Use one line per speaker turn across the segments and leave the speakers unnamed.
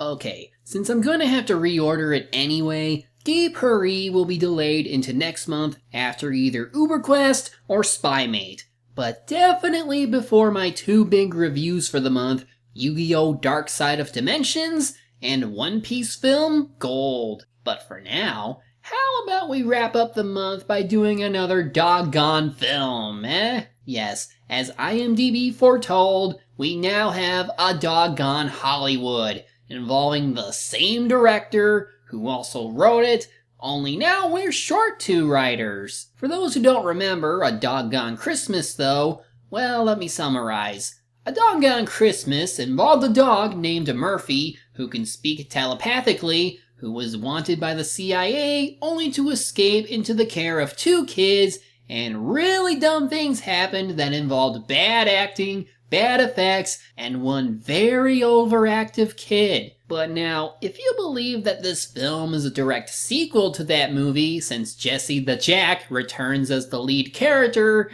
Okay, since I'm gonna have to reorder it anyway, Gay Puri will be delayed into next month after either UberQuest or SpyMate. But definitely before my two big reviews for the month, Yu-Gi-Oh! Dark Side of Dimensions and One Piece film Gold. But for now, how about we wrap up the month by doing another Doggone film, eh? Yes, as IMDb foretold, we now have a Doggone Hollywood, involving the same director who also wrote it, only now we're short two writers. For those who don't remember A Doggone Christmas though, well, let me summarize. A Doggone Christmas involved a dog named Murphy who can speak telepathically, who was wanted by the CIA only to escape into the care of two kids, and really dumb things happened that involved bad acting, bad effects, and one very overactive kid. But now, if you believe that this film is a direct sequel to that movie, since Jesse the Jack returns as the lead character,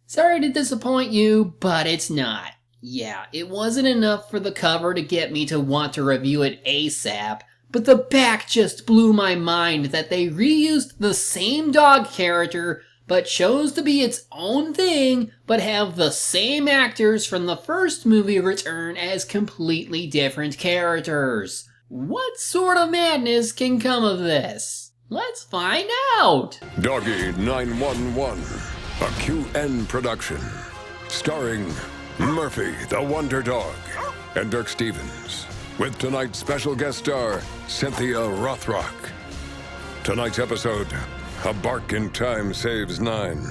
sorry to disappoint you, but it's not. Yeah, it wasn't enough for the cover to get me to want to review it ASAP, but the back just blew my mind that they reused the same dog character but chose to be its own thing, but have the same actors from the first movie return as completely different characters. What sort of madness can come of this? Let's find out!
Doggy 911, a QN production, starring Murphy the Wonder Dog and Dirk Stevens, with tonight's special guest star, Cynthia Rothrock. Tonight's episode, A Bark in Time Saves 9.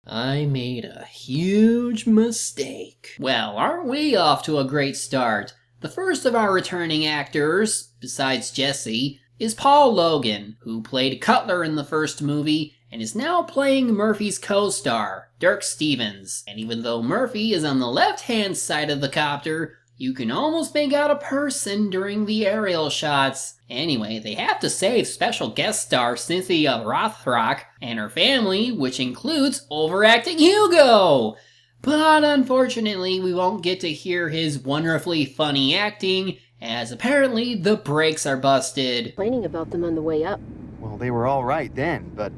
I made a huge mistake. Well, aren't we off to a great start? The first of our returning actors, besides Jesse, is Paul Logan, who played Cutler in the first movie and is now playing Murphy's co-star, Dirk Stevens. And even though Murphy is on the left-hand side of the copter, you can almost make out a person during the aerial shots. Anyway, they have to save special guest star Cynthia Rothrock and her family, which includes overacting Hugo. But unfortunately, we won't get to hear his wonderfully funny acting, as apparently the brakes are busted.
Complaining about them on the way up.
Well, they were all right then, but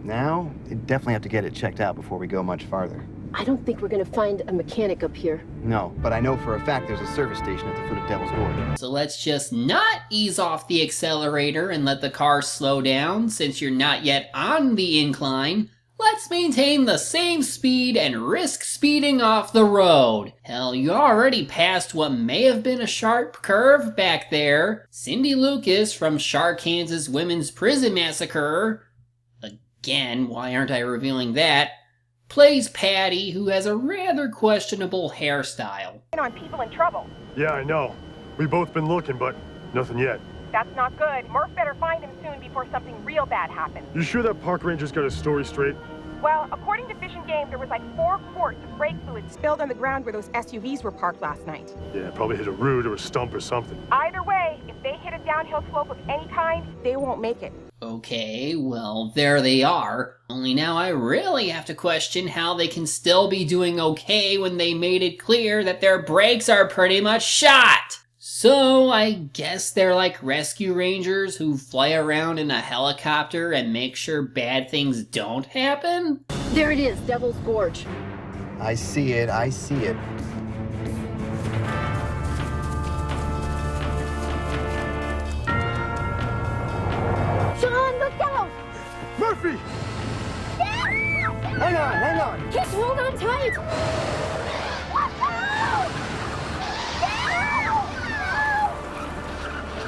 now they definitely have to get it checked out before we go much farther.
I don't think we're gonna find a mechanic up here.
No, but I know for a fact there's a service station at the foot of Devil's Gorge.
So let's just not ease off the accelerator and let the car slow down, since you're not yet on the incline. Let's maintain the same speed and risk speeding off the road. Hell, you already passed what may have been a sharp curve back there. Cindy Lucas from Sharkansas Women's Prison Massacre, again, why aren't I revealing that, plays Patty, who has a rather questionable hairstyle.
On people in trouble.
Yeah, I know. We've both been looking, but nothing yet.
That's not good. Murph better find him soon before something real bad happens.
You sure that park ranger's got his story straight?
Well, according to Fish and Game, there was like 4 quarts of brake fluid spilled on the ground where those SUVs were parked last night.
Yeah, probably hit a root or a stump or something.
Either way, if they hit a downhill slope of any kind, they won't make it.
Okay, well, there they are. Only now I really have to question how they can still be doing okay when they made it clear that their brakes are pretty much shot. So I guess they're like rescue rangers who fly around in a helicopter and make sure bad things don't happen?
There it is, Devil's Gorge.
I see it, I see it.
John, look out!
Murphy!
Hang on!
Just hold on tight!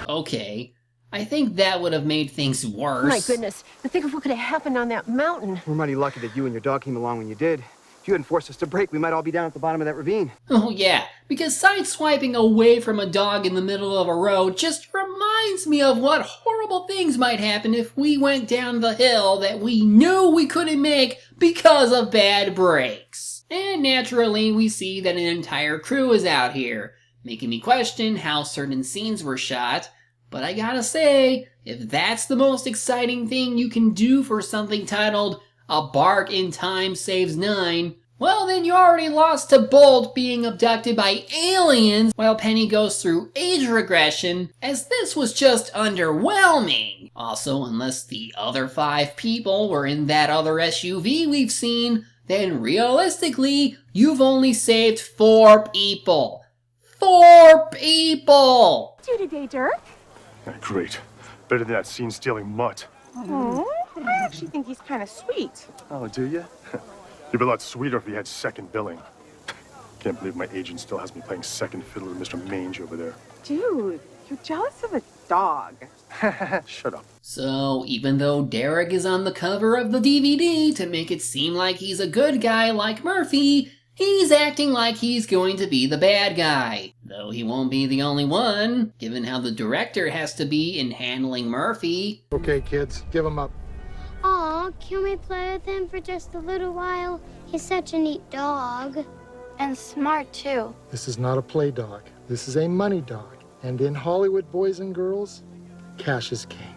Okay, I think that would have made things worse.
My goodness, to think of what could have happened on that mountain.
We're mighty lucky that you and your dog came along when you did. If you hadn't forced us to brake, we might all be down at the bottom of that ravine.
Oh yeah, because sideswiping away from a dog in the middle of a road just reminds me of what horrible things might happen if we went down the hill that we knew we couldn't make because of bad brakes. And naturally, we see that an entire crew is out here, making me question how certain scenes were shot. But I gotta say, if that's the most exciting thing you can do for something titled A Bark in Time Saves 9, Well, then you already lost to Bolt being abducted by aliens while Penny goes through age regression, as this was just underwhelming. Also, unless the other 5 people were in that other SUV we've seen, then realistically, you've only saved 4 people. 4 people!
Do today, Dirk?
Great. Better than that scene-stealing mutt.
Oh, I actually think he's kind of sweet.
Oh, do you? You'd be a lot sweeter if he had second billing. Can't believe my agent still has me playing second fiddle to Mr. Mange over there.
Dude, you're jealous of a dog.
Shut up.
So, even though Derek is on the cover of the DVD to make it seem like he's a good guy like Murphy, he's acting like he's going to be the bad guy. Though he won't be the only one, given how the director has to be in handling Murphy.
Okay, kids, give him up.
Aw, can we play with him for just a little while? He's such a neat dog. And smart, too.
This is not a play dog. This is a money dog. And in Hollywood, boys and girls, cash is king.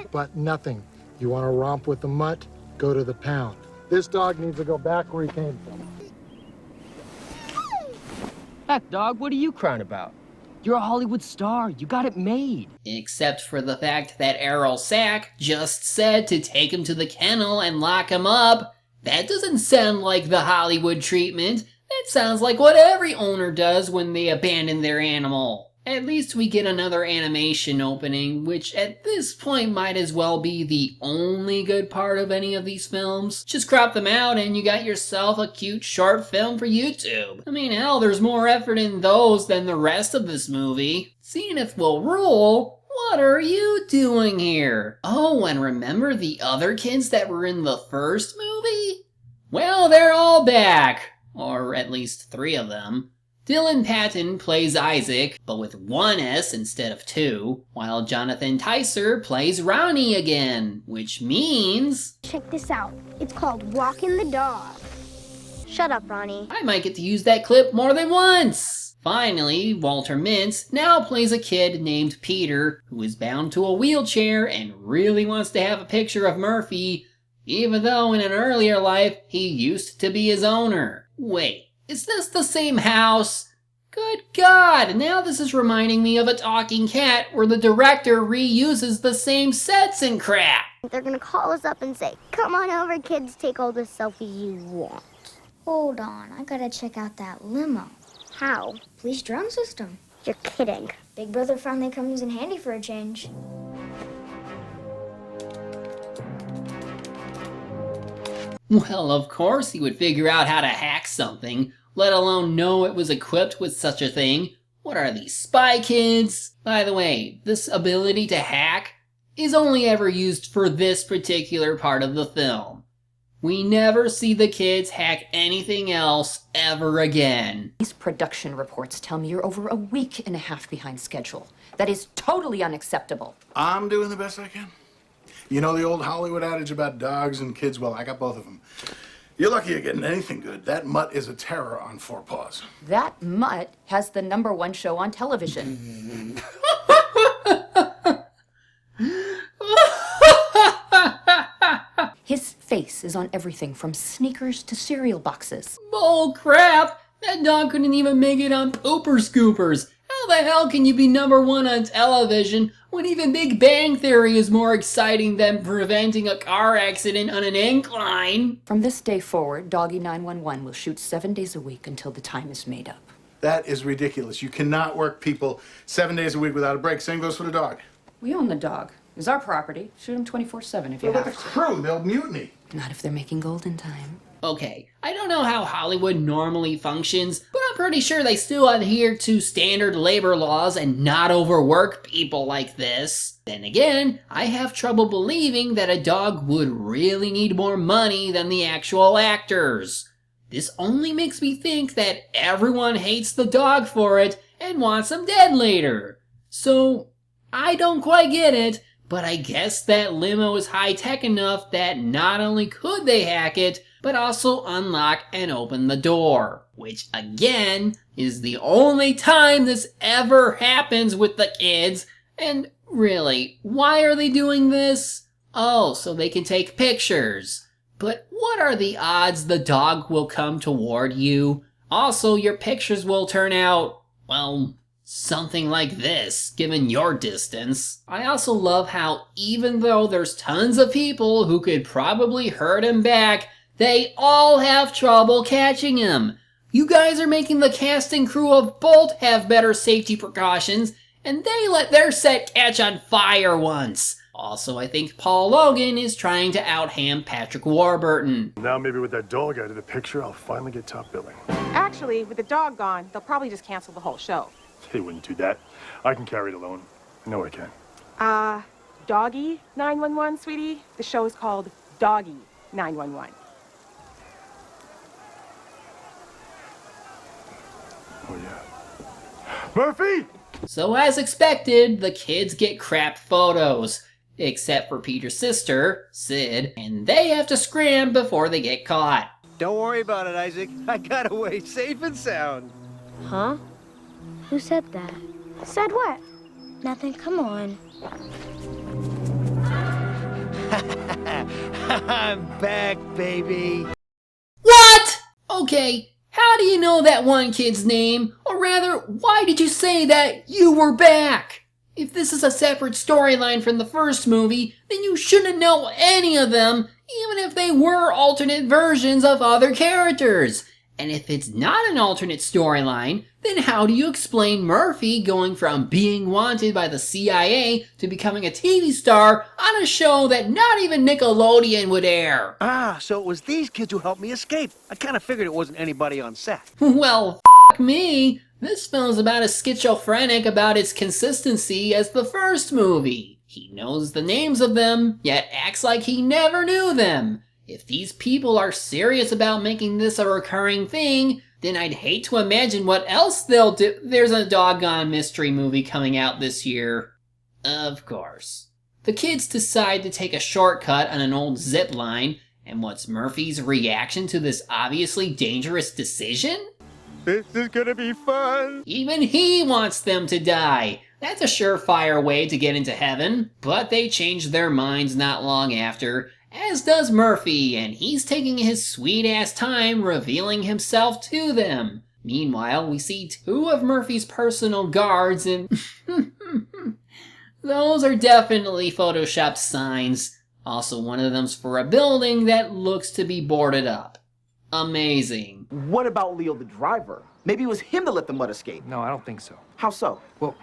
But nothing. You want to romp with the mutt? Go to the pound. This dog needs to go back where he came from.
Heck, dog, what are you crying about? You're a Hollywood star. You got it made.
Except for the fact that Errol Sack just said to take him to the kennel and lock him up. That doesn't sound like the Hollywood treatment. That sounds like what every owner does when they abandon their animal. At least we get another animation opening, which at this point might as well be the only good part of any of these films. Just crop them out and you got yourself a cute short film for YouTube. I mean, hell, there's more effort in those than the rest of this movie. Zenith will rule. What are you doing here? Oh, and remember the other kids that were in the first movie? Well, they're all back. Or at least 3 of them. Dylan Patton plays Isaac, but with 1 S instead of 2, while Jonathan Tyser plays Ronnie again, which means...
Check this out. It's called Walking the Dog. Shut up, Ronnie.
I might get to use that clip more than once! Finally, Walter Mintz now plays a kid named Peter, who is bound to a wheelchair and really wants to have a picture of Murphy, even though in an earlier life he used to be his owner. Wait. Is this the same house? Good God, now this is reminding me of a talking cat where the director reuses the same sets and crap.
They're gonna call us up and say, come on over, kids, take all the selfies you want. Hold on, I gotta check out that limo. How? Police drone system. You're kidding. Big Brother finally comes in handy for a change.
Well, of course he would figure out how to hack something, let alone know it was equipped with such a thing. What are these, spy kids? By the way, this ability to hack is only ever used for this particular part of the film. We never see the kids hack anything else ever again.
These production reports tell me you're over a week and a half behind schedule. That is totally unacceptable.
I'm doing the best I can. You know the old Hollywood adage about dogs and kids? Well, I got both of them. You're lucky you're getting anything good. That mutt is a terror on 4 paws.
That mutt has the #1 show on television. His face is on everything from sneakers to cereal boxes.
Bull crap! That dog couldn't even make it on Pooper Scoopers. How the hell can you be #1 on television when even Big Bang Theory is more exciting than preventing a car accident on an incline?
From this day forward, Doggy 911 will shoot 7 days a week until the time is made up.
That is ridiculous. You cannot work people 7 days a week without a break. Same goes for the dog.
We own the dog. It's our property. Shoot him 24/7 if you
But with
have
the
to.
crew, they'll mutiny.
Not if they're making gold in time.
Okay, I don't know how Hollywood normally functions, but I'm pretty sure they still adhere to standard labor laws and not overwork people like this. Then again, I have trouble believing that a dog would really need more money than the actual actors. This only makes me think that everyone hates the dog for it and wants him dead later. So, I don't quite get it, but I guess that limo is high-tech enough that not only could they hack it, but also unlock and open the door. Which, again, is the only time this ever happens with the kids. And really, why are they doing this? Oh, so they can take pictures. But what are the odds the dog will come toward you? Also, your pictures will turn out, well, something like this, given your distance. I also love how even though there's tons of people who could probably hurt him back, they all have trouble catching him. You guys are making the cast and crew of Bolt have better safety precautions, and they let their set catch on fire once. Also, I think Paul Logan is trying to out-ham Patrick Warburton.
Now maybe with that dog out of the picture, I'll finally get top billing.
Actually, with the dog gone, they'll probably just cancel the whole show.
They wouldn't do that. I can carry it alone. I know I can.
Doggy 911, sweetie. The show is called Doggy 911.
Oh, yeah. Murphy!
So as expected, the kids get crap photos. Except for Peter's sister, Sid, and they have to scram before they get caught.
Don't worry about it, Isaac. I got away safe and sound.
Huh? Who said that? Said what? Nothing, come on.
I'm back, baby.
What? Okay, how do you know that one kid's name? Or rather, why did you say that you were back? If this is a separate storyline from the first movie, then you shouldn't know any of them, even if they were alternate versions of other characters. And if it's not an alternate storyline, then how do you explain Murphy going from being wanted by the CIA to becoming a TV star on a show that not even Nickelodeon would air?
Ah, so it was these kids who helped me escape. I kind of figured it wasn't anybody on set.
Well, f*** me. This film's about as schizophrenic about its consistency as the first movie. He knows the names of them, yet acts like he never knew them. If these people are serious about making this a recurring thing, then I'd hate to imagine what else they'll do. There's a doggone mystery movie coming out this year. Of course. The kids decide to take a shortcut on an old zip line, and what's Murphy's reaction to this obviously dangerous decision?
This is gonna be fun.
Even he wants them to die. That's a surefire way to get into heaven. But they change their minds not long after, as does Murphy, and he's taking his sweet-ass time revealing himself to them. Meanwhile, we see two of Murphy's personal guards and those are definitely photoshopped signs. Also, one of them's for a building that looks to be boarded up. Amazing.
What about Leo the driver? Maybe it was him that let the mud escape.
No, I don't think so.
How so?
Well,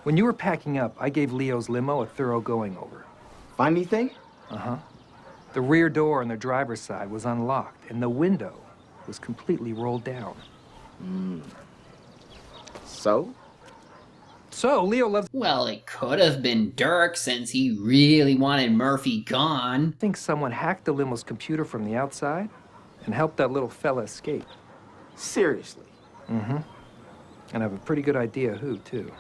when you were packing up, I gave Leo's limo a thorough going over.
Find anything?
Uh-huh. The rear door on the driver's side was unlocked, and the window was completely rolled down.
So?
So, Leo loves...
Well, it could have been Dirk, since he really wanted Murphy gone.
I think someone hacked the limo's computer from the outside and helped that little fella escape.
Seriously?
Mm-hmm. And I have a pretty good idea who, too.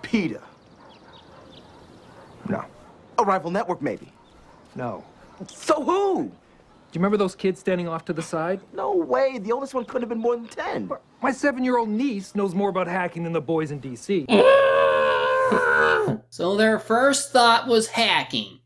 Peter.
No.
A rival network, maybe?
No.
So who?
Do you remember those kids standing off to the side?
No way. The oldest one couldn't have been more than 10.
My 7-year-old niece knows more about hacking than the boys in D.C.
So their first thought was hacking.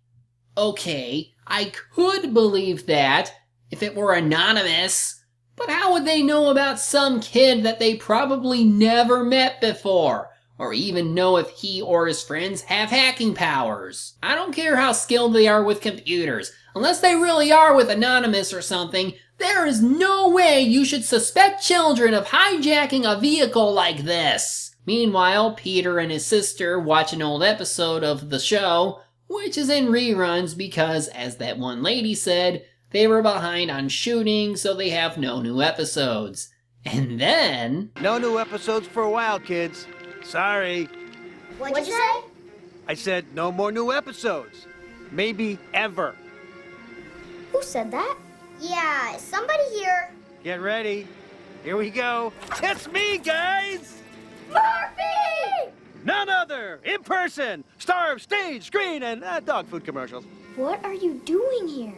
Okay, I could believe that if it were anonymous. But how would they know about some kid that they probably never met before? Or even know if he or his friends have hacking powers? I don't care how skilled they are with computers. Unless they really are with Anonymous or something, there is no way you should suspect children of hijacking a vehicle like this. Meanwhile, Peter and his sister watch an old episode of the show, which is in reruns because, as that one lady said, they were behind on shooting, so they have no new episodes. And then...
No new episodes for a while, kids. Sorry.
What'd you say?
I said no more new episodes. Maybe ever.
Who said that? Yeah, is somebody here?
Get ready. Here we go. It's me, guys!
Murphy!
None other, in person, star of stage, screen, and dog food commercials.
What are you doing here?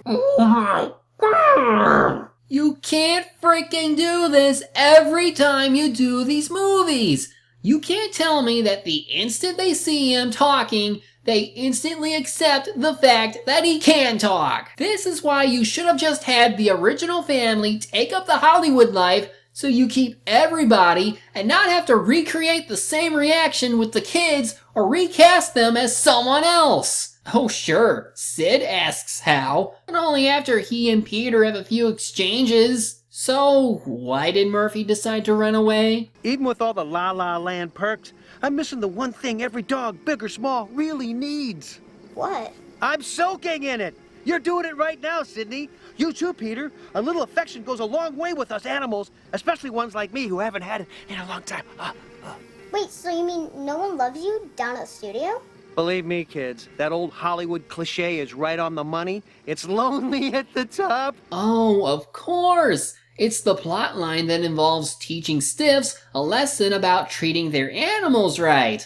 You can't freaking do this every time you do these movies. You can't tell me that the instant they see him talking, they instantly accept the fact that he can talk. This is why you should have just had the original family take up the Hollywood life so you keep everybody and not have to recreate the same reaction with the kids or recast them as someone else. Oh sure, Sid asks how, but only after he and Peter have a few exchanges. So, why did Murphy decide to run away?
Even with all the La La Land perks, I'm missing the one thing every dog, big or small, really needs.
What?
I'm soaking in it. You're doing it right now, Sydney. You too, Peter. A little affection goes a long way with us animals, especially ones like me who haven't had it in a long time.
Wait, so you mean no one loves you down at the studio?
Believe me, kids, that old Hollywood cliche is right on the money. It's lonely at the top.
Oh, of course! It's the plot line that involves teaching stiffs a lesson about treating their animals right.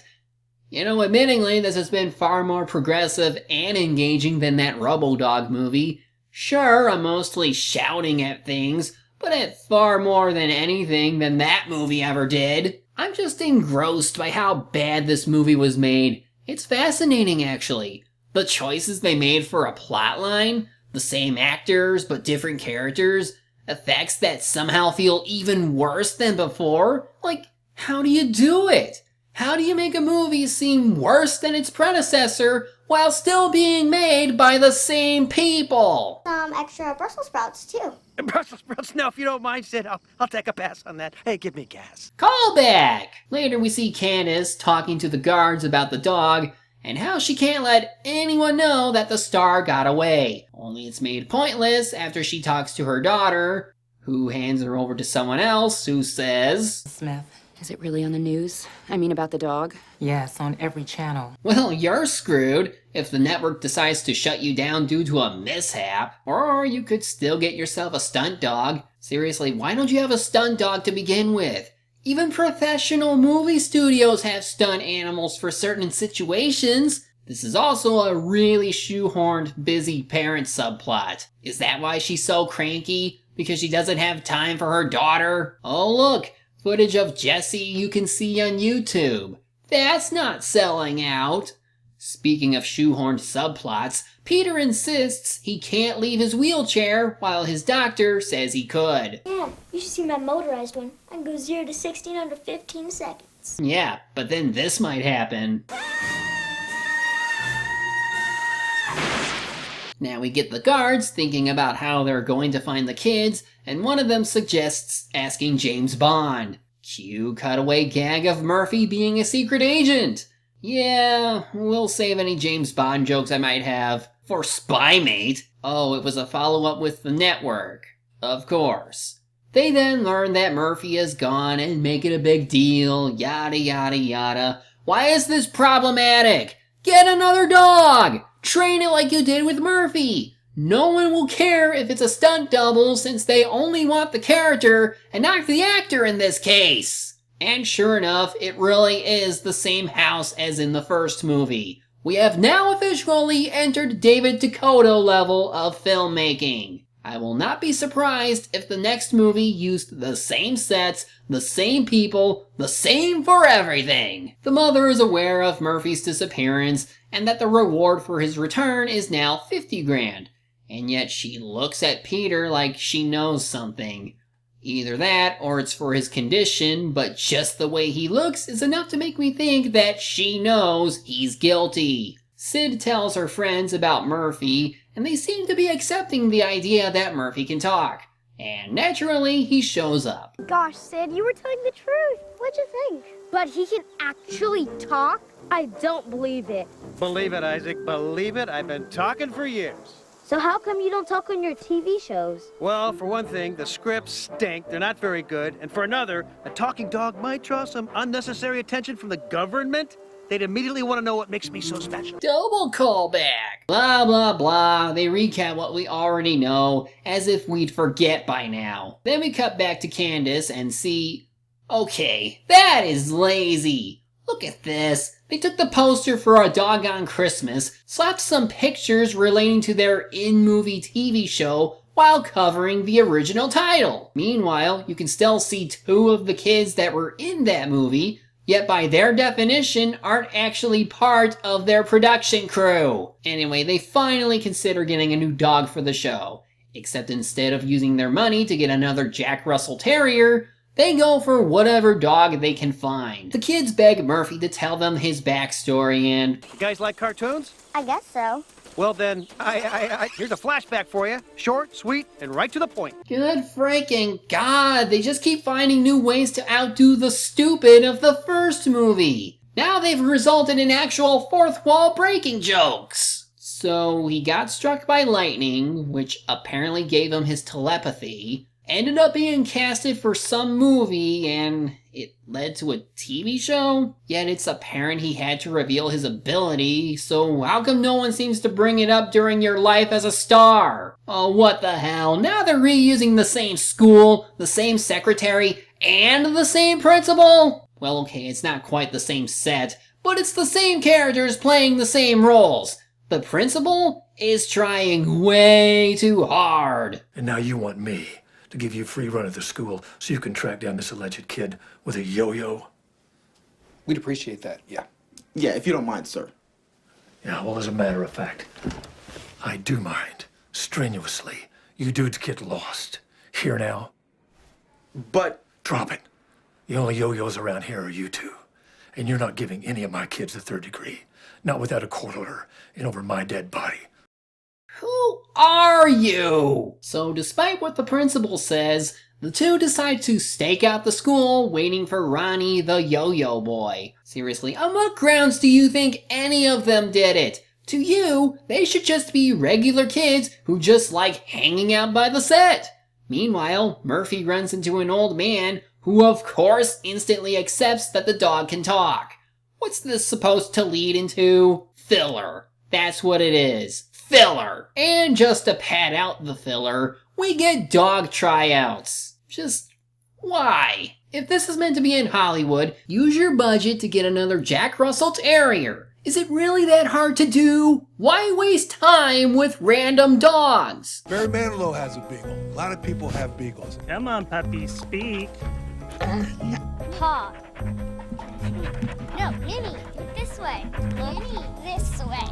You know, admittingly, this has been far more progressive and engaging than that RoboDog movie. Sure, I'm mostly shouting at things, but it's far more than anything than that movie ever did. I'm just engrossed by how bad this movie was made. It's fascinating, actually. The choices they made for a plotline, the same actors but different characters, effects that somehow feel even worse than before. Like, how do you do it? How do you make a movie seem worse than its predecessor while still being made by the same people?
Some extra Brussels sprouts, too.
Brussels sprouts? No, if you don't mind, Sid, I'll take a pass on that. Hey, give me gas.
Call back! Later we see Candace talking to the guards about the dog and how she can't let anyone know that the star got away. Only it's made pointless after she talks to her daughter, who hands her over to someone else who says,
Smith, is it really on the news? I mean about the dog?
Yes, on every channel.
Well, you're screwed if the network decides to shut you down due to a mishap. Or you could still get yourself a stunt dog. Seriously, why don't you have a stunt dog to begin with? Even professional movie studios have stunt animals for certain situations. This is also a really shoehorned busy parent subplot. Is that why she's so cranky? Because she doesn't have time for her daughter? Oh look, footage of Jessie you can see on YouTube. That's not selling out. Speaking of shoehorned subplots, Peter insists he can't leave his wheelchair while his doctor says he could.
Yeah, you should see my motorized one. I can go 0 to 60 in under 15 seconds.
Yeah, but then this might happen. Now we get the guards thinking about how they're going to find the kids, and one of them suggests asking James Bond. Cue cutaway gag of Murphy being a secret agent. Yeah, we'll save any James Bond jokes I might have for Spymate. Oh, it was a follow-up with the network. Of course. They then learn that Murphy is gone and make it a big deal, yada yada yada. Why is this problematic? Get another dog! Train it like you did with Murphy! No one will care if it's a stunt double since they only want the character and not the actor in this case. And sure enough, it really is the same house as in the first movie. We have now officially entered David Dakota level of filmmaking. I will not be surprised if the next movie used the same sets, the same people, the same for everything. The mother is aware of Murphy's disappearance and that the reward for his return is now 50 grand. And yet she looks at Peter like she knows something. Either that, or it's for his condition, but just the way he looks is enough to make me think that she knows he's guilty. Sid tells her friends about Murphy, and they seem to be accepting the idea that Murphy can talk. And naturally, he shows up.
Gosh, Sid, you were telling the truth. What'd you think? But he can actually talk? I don't believe it.
Believe it, Isaac, believe it. I've been talking for years.
So how come you don't talk on your TV shows?
Well, for one thing, the scripts stink. They're not very good. And for another, a talking dog might draw some unnecessary attention from the government. They'd immediately want to know what makes me so special.
Double callback. Blah, blah, blah. They recap what we already know, as if we'd forget by now. Then we cut back to Candace and see... Okay, that is lazy. Look at this. They took the poster for a Doggone Christmas, slapped some pictures relating to their in-movie TV show while covering the original title. Meanwhile, you can still see 2 of the kids that were in that movie. yet by their definition aren't actually part of their production crew. Anyway, they finally consider getting a new dog for the show, except instead of using their money to get another Jack Russell Terrier, they go for whatever dog they can find. The kids beg Murphy to tell them his backstory and...
You guys like cartoons?
I guess so.
Well then, here's a flashback for you. Short, sweet, and right to the point.
Good freaking God, they just keep finding new ways to outdo the stupid of the first movie. Now they've resulted in actual fourth wall breaking jokes. So he got struck by lightning, which apparently gave him his telepathy, ended up being casted for some movie, and it led to a TV show? Yet it's apparent he had to reveal his ability, so how come no one seems to bring it up during your life as a star? Oh, what the hell, now they're reusing the same school, the same secretary, and the same principal? Well, okay, it's not quite the same set, but it's the same characters playing the same roles. The principal is trying way too hard.
And now you want me to give you free run of the school so you can track down this alleged kid with a yo-yo?
We'd appreciate that, yeah.
Yeah, if you don't mind, sir.
Yeah, well, as a matter of fact, I do mind. Strenuously. You dudes get lost. Here now.
But...
Drop it. The only yo-yos around here are you two. And you're not giving any of my kids the third degree. Not without a court order and over my dead body.
Who are you? So despite what the principal says, the two decide to stake out the school, waiting for Ronnie the yo-yo boy. Seriously, on what grounds do you think any of them did it? To you, they should just be regular kids who just like hanging out by the set. Meanwhile, Murphy runs into an old man who of course instantly accepts that the dog can talk. What's this supposed to lead into? Filler. That's what it is. Filler. And just to pad out the filler, we get dog tryouts. Just why? If this is meant to be in Hollywood, use your budget to get another Jack Russell Terrier. Is it really that hard to do? Why waste time with random dogs?
Barry Manilow has a beagle. A lot of people have beagles.
Come on, puppy, speak.
Paw. No, Minnie, this way. Minnie, this way.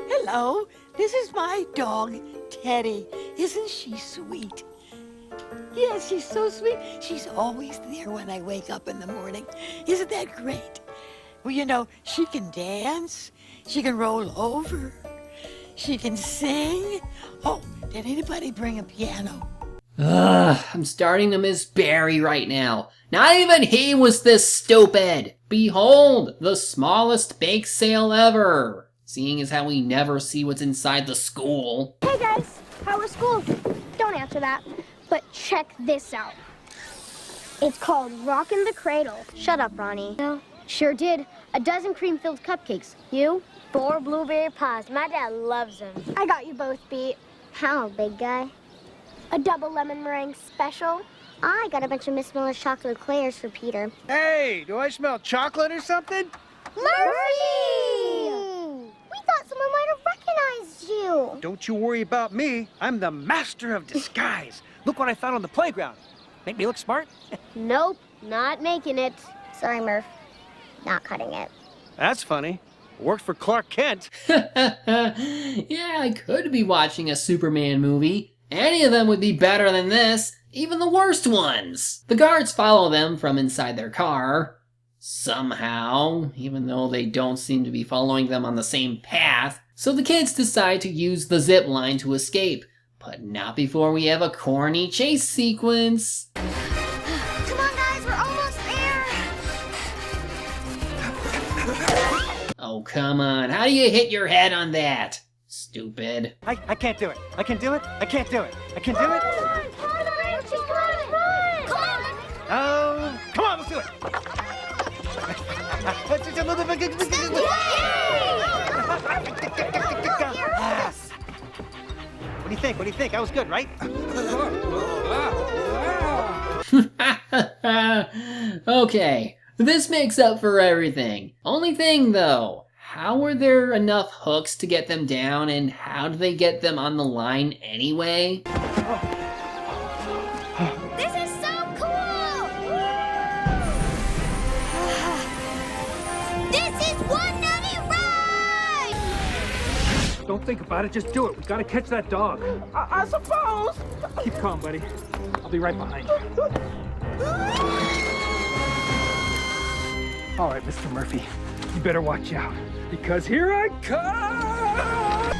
Hello, this is my dog, Teddy. Isn't she sweet? Yes, she's so sweet. She's always there when I wake up in the morning. Isn't that great? Well, you know, she can dance. She can roll over. She can sing. Oh, did anybody bring a piano?
Ugh, I'm starting to miss Barry right now. Not even he was this stupid. Behold, the smallest bake sale ever. Seeing as how we never see what's inside the school.
Hey guys, how was school? Don't answer that, but check this out. It's called Rockin' the Cradle. Shut up, Ronnie. No, sure did. A dozen cream-filled cupcakes. You? 4 blueberry pies. My dad loves them. I got you both beat. How, big guy? A double lemon meringue special. I got a bunch of Miss Miller's chocolate eclairs for Peter.
Hey, do I smell chocolate or something?
Murphy! We thought someone might have recognized you.
Don't you worry about me. I'm the master of disguise. Look what I found on the playground. Make me look smart?
Nope, not making it. Sorry, Murph. Not cutting it.
That's funny. Worked for Clark Kent.
Yeah, I could be watching a Superman movie. Any of them would be better than this, even the worst ones. The guards follow them from inside their car. Somehow, even though they don't seem to be following them on the same path. So the kids decide to use the zip line to escape, but not before we have a corny chase sequence.
Come on, guys, we're almost there.
Oh, come on. How do you hit your head on that? Stupid.
I can't do it. I can do it. I can't do it. I can do it. Oh, come on, let's do it. What do you think? What do you think? I was good, right?
Okay, this makes up for everything. Only thing though, how were there enough hooks to get them down, and how do they get them on the line anyway?
This is so cool!
Don't think about it, just do it. We gotta catch that dog.
I suppose.
Keep calm, buddy. I'll be right behind you. All right, Mr. Murphy, you better watch out, because here I come!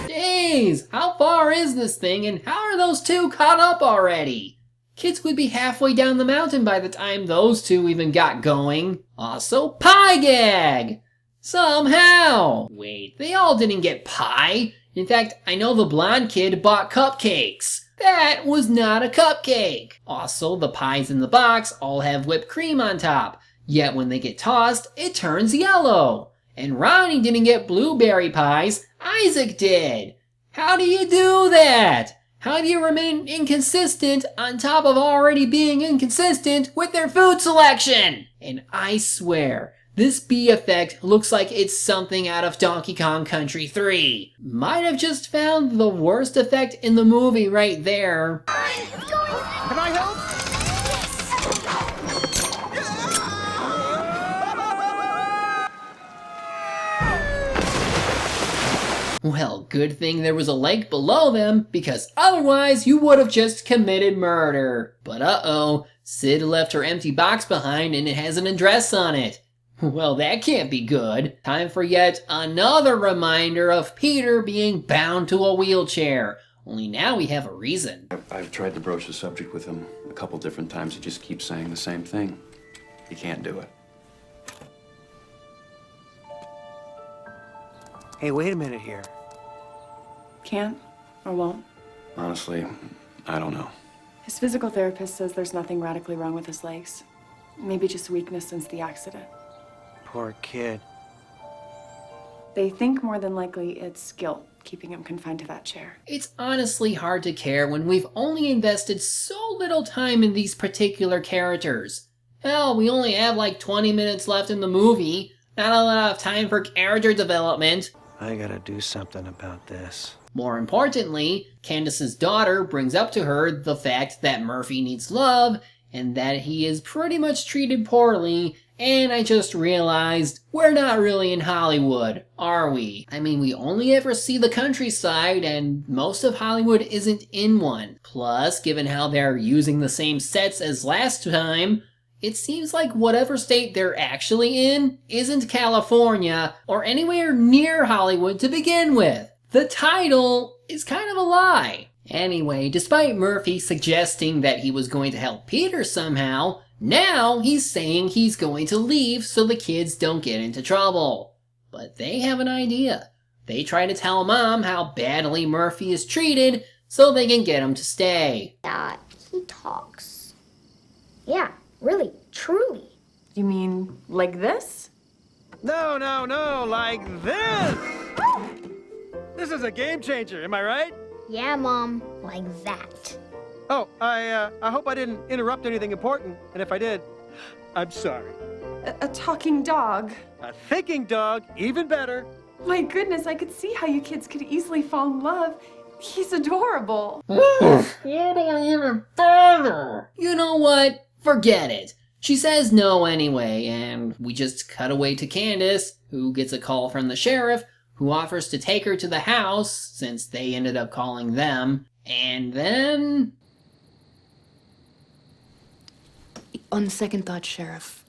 Jeez, how far is this thing, and how are those two caught up already? Kids would be halfway down the mountain by the time those two even got going. Also, pie gag! Somehow! Wait, they all didn't get pie. In fact, I know the blonde kid bought cupcakes. That was not a cupcake. Also, the pies in the box all have whipped cream on top. Yet when they get tossed, it turns yellow. And Ronnie didn't get blueberry pies, Isaac did. How do you do that? How do you remain inconsistent on top of already being inconsistent with their food selection? And I swear, this bee effect looks like it's something out of Donkey Kong Country 3. Might have just found the worst effect in the movie right there.
Can I help?
Well, good thing there was a lake below them, because otherwise you would have just committed murder. But uh-oh, Sid left her empty box behind and it has an address on it. Well, that can't be good. Time for yet another reminder of Peter being bound to a wheelchair. Only now we have a reason.
I've tried to broach the subject with him a couple different times. He just keeps saying the same thing. He can't do it.
Hey, wait a minute here.
Can't or won't?
Honestly, I don't know.
His physical therapist says there's nothing radically wrong with his legs. Maybe just weakness since the accident.
Poor kid.
They think more than likely it's guilt keeping him confined to that chair.
It's honestly hard to care when we've only invested so little time in these particular characters. Hell, we only have like 20 minutes left in the movie. Not a lot of time for character development.
I gotta do something about this.
More importantly, Candace's daughter brings up to her the fact that Murphy needs love and that he is pretty much treated poorly, and I just realized we're not really in Hollywood, are we? I mean, we only ever see the countryside and most of Hollywood isn't in one. Plus, given how they're using the same sets as last time, it seems like whatever state they're actually in isn't California or anywhere near Hollywood to begin with. The title is kind of a lie. Anyway, despite Murphy suggesting that he was going to help Peter somehow, now he's saying he's going to leave so the kids don't get into trouble. But they have an idea. They try to tell Mom how badly Murphy is treated so they can get him to stay.
Yeah, he talks. Yeah, really, truly.
You mean like this?
No, like this! This is a game changer, am I right?
Yeah, Mom, like that.
Oh, I hope I didn't interrupt anything important, and if I did, I'm sorry.
A talking dog.
A thinking dog, even better.
My goodness, I could see how you kids could easily fall in love. He's adorable.
You don't even bother. You know what? Forget it. She says no anyway, and we just cut away to Candace, who gets a call from the sheriff, who offers to take her to the house, since they ended up calling them, and then...
On second thought, Sheriff,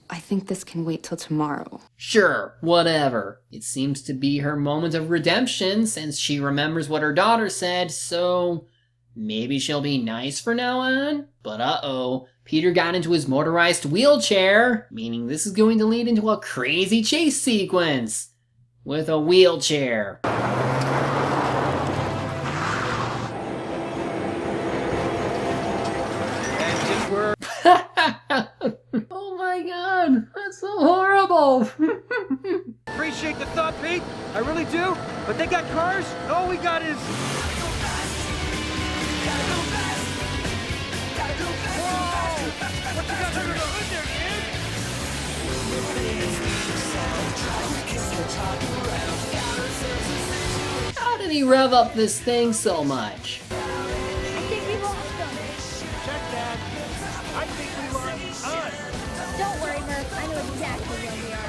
I think this can wait till tomorrow.
Sure, whatever. It seems to be her moment of redemption since she remembers what her daughter said, so maybe she'll be nice for now on? But uh-oh, Peter got into his motorized wheelchair, meaning this is going to lead into a crazy chase sequence with a wheelchair. Oh my god, that's so horrible.
Appreciate the thought, Pete. I really do. But they got cars. All we got is...
How did he rev up this thing so much?
I think we lost them.
Check that. I think we lost us.
Don't worry, Murph. I know exactly where we are.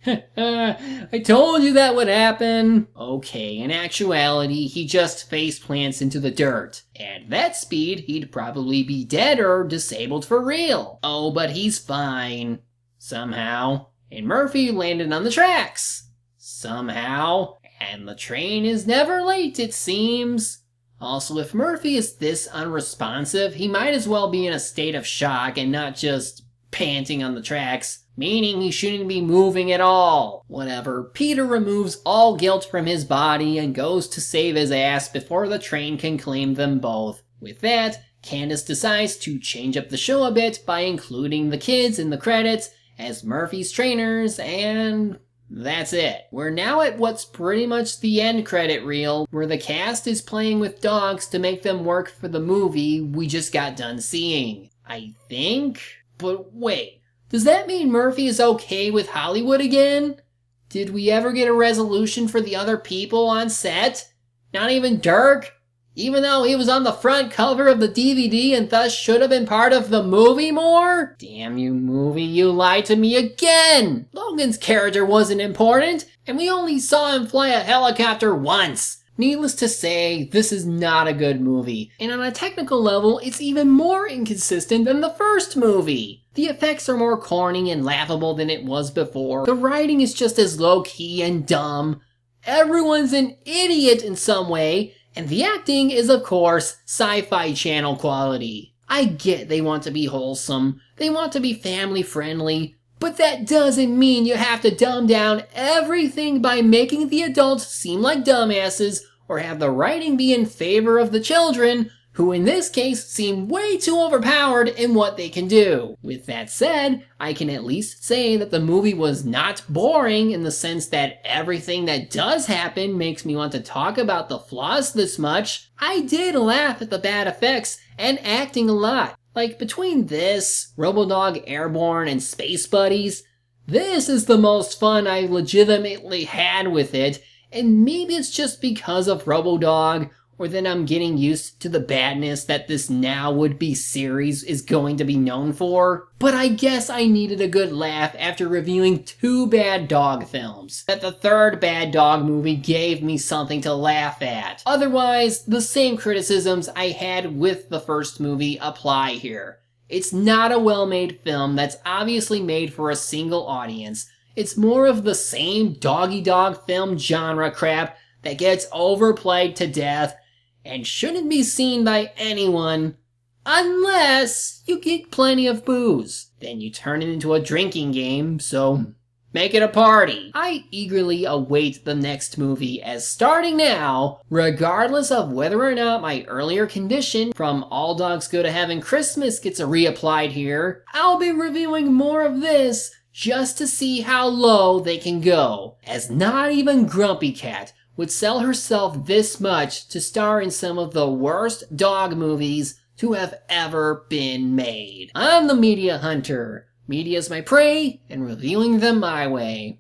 I told you that would happen. Okay, in actuality, he just face plants into the dirt. At that speed, he'd probably be dead or disabled for real. Oh, but he's fine. Somehow. And Murphy landed on the tracks. Somehow. And the train is never late, it seems. Also, if Murphy is this unresponsive, he might as well be in a state of shock and not just panting on the tracks, meaning he shouldn't be moving at all. Whatever, Peter removes all guilt from his body and goes to save his ass before the train can claim them both. With that, Candace decides to change up the show a bit by including the kids in the credits as Murphy's trainers, and that's it. We're now at what's pretty much the end credit reel, where the cast is playing with dogs to make them work for the movie we just got done seeing. I think? But wait, does that mean Murphy is okay with Hollywood again? Did we ever get a resolution for the other people on set? Not even Dirk? Even though he was on the front cover of the DVD and thus should have been part of the movie more? Damn you, movie, you lied to me again! Logan's character wasn't important, and we only saw him fly a helicopter once. Needless to say, this is not a good movie, and on a technical level, it's even more inconsistent than the first movie. The effects are more corny and laughable than it was before. The writing is just as low-key and dumb. Everyone's an idiot in some way, and the acting is, of course, Sci-Fi Channel quality. I get they want to be wholesome, they want to be family-friendly, but that doesn't mean you have to dumb down everything by making the adults seem like dumbasses or have the writing be in favor of the children, who in this case seem way too overpowered in what they can do. With that said, I can at least say that the movie was not boring in the sense that everything that does happen makes me want to talk about the flaws this much. I did laugh at the bad effects and acting a lot. Like, between this, Robodog Airborne, and Space Buddies, this is the most fun I legitimately had with it, and maybe it's just because of Robodog, or that I'm getting used to the badness that this now would-be series is going to be known for. But I guess I needed a good laugh after reviewing 2 bad dog films. That the third bad dog movie gave me something to laugh at. Otherwise, the same criticisms I had with the first movie apply here. It's not a well-made film that's obviously made for a single audience. It's more of the same doggy-dog film genre crap that gets overplayed to death and shouldn't be seen by anyone unless you get plenty of booze. Then you turn it into a drinking game, so make it a party. I eagerly await the next movie, as starting now, regardless of whether or not my earlier condition from All Dogs Go to Heaven Christmas gets reapplied here, I'll be reviewing more of this just to see how low they can go, as not even Grumpy Cat would sell herself this much to star in some of the worst dog movies to have ever been made. I'm the media hunter. Media's my prey, and reviewing them my way.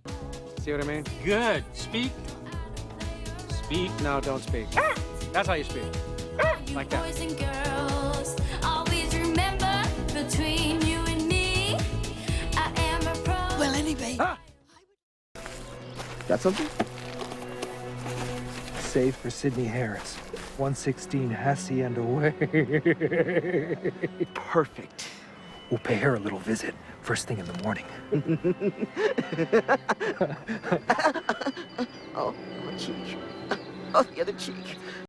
See what I mean? Good. Speak. Speak. No, don't speak. That's how you speak. Like that.
Boys and girls, always remember, between you and me, I am a pro.
Well, anyway.
Got something?
Save for Sydney Harris. 116 Hacienda Way.
Perfect.
We'll pay her a little visit first thing in the morning.
Oh, my cheek. Oh, the other cheek.